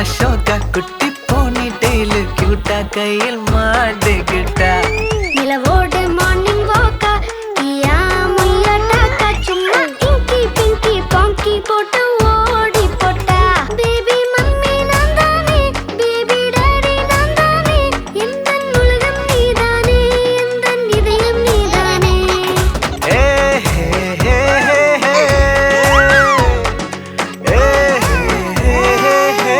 அசோகா குட்டி போனி டெய்லு கியூட்டா கையில் மாட்டுக்கிட்டா நிலவோடு மார்னிங் வாக்கா ஈயா முய்யா டாக்கா சும்மா இங்கி பிங்கி பாங்கி போட்டு ஓடி போட்டா பேபி மம்மி நான் தானே பேபி டாடி நான் தானே எந்தன் உலகம் நீதானே எந்தன் இதயம் நீதானே ஏ ஹே ஹே ஹே ஏ ஹே ஹே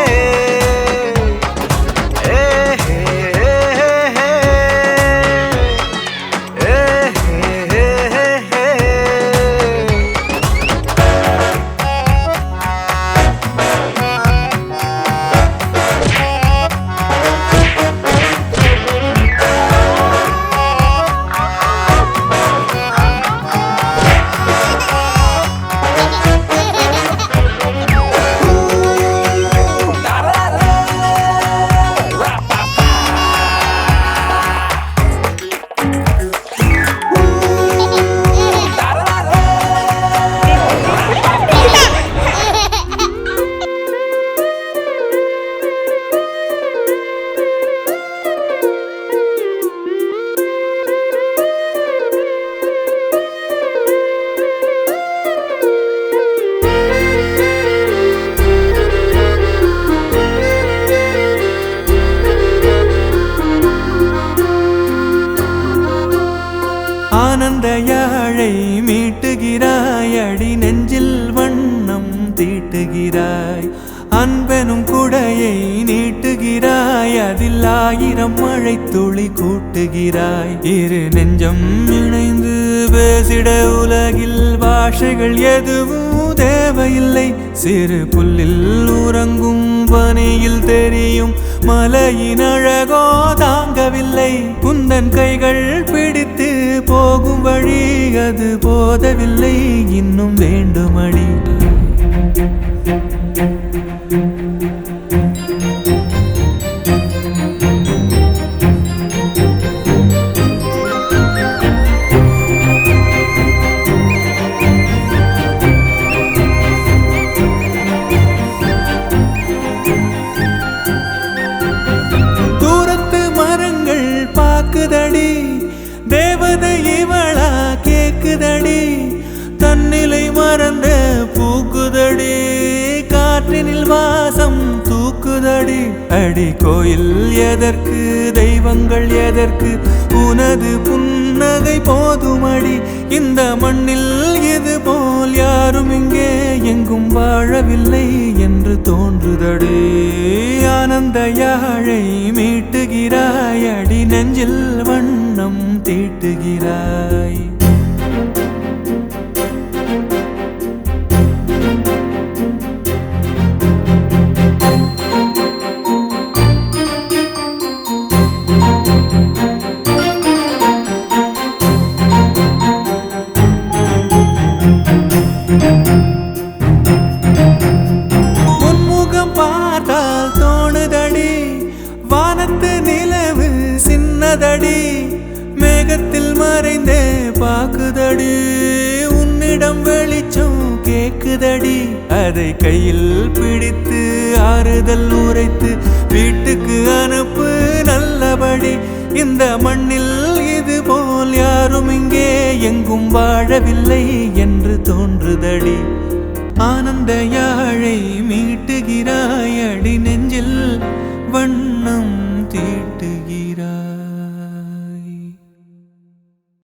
ஆனந்த யாழை மீட்டுகிறாய் அடி நெஞ்சில் வண்ணம் தீட்டுகிறாய் அன்பெனும் குடையை நீட்டுகிறாய் அதில் 1000 மழை துளி கூட்டுகிறாய் இரு நெஞ்சம் இணைந்து பேசிட உலகில் பாஷைகள் எதுவும் தேவையில்லை சிறு புல்லில் உறங்கும் பனியில் தெரியும் மலையின் அழகோ தாங்கவில்லை குந்தன் கைகள் பிடித்து போகும் வழி அது போதவில்லை இன்னும் வேண்டுமடி தேவதை இவளா கேக்குதடி தன்னிலை மறந்த பூக்குதடி காற்றினில் வாசம் தூக்குதடி அடி கோயில் எதற்கு தெய்வங்கள் எதற்கு உனது புன்னகை போதுமடி இந்த மண்ணில் இது போல் யாரும் இங்கே எங்கும் வாழவில்லை என்று தோன்றுதடி ஆனந்த யாழை மீட்டுகிறாய் அடி நெஞ்சில் வண்ணம் தீட்டுகிறாய் பார்த்தால் தோணுதடி வானத்து நிலவு சின்னதடி மேகத்தில் மறைந்தே பாக்குதடி உன்னிடம் வெளிச்சம் கேக்குதடி அதை கையில் பிடித்து ஆறுதல் உரைத்து வீட்டுக்கு அனுப்பு நல்லபடி இந்த மண்ணில் இது போல் யாரும் இங்கே எங்கும் வாழவில்லை என்று தோன்றுதடி ஆனந்த யாழை மீட்டுகிறாய் அடி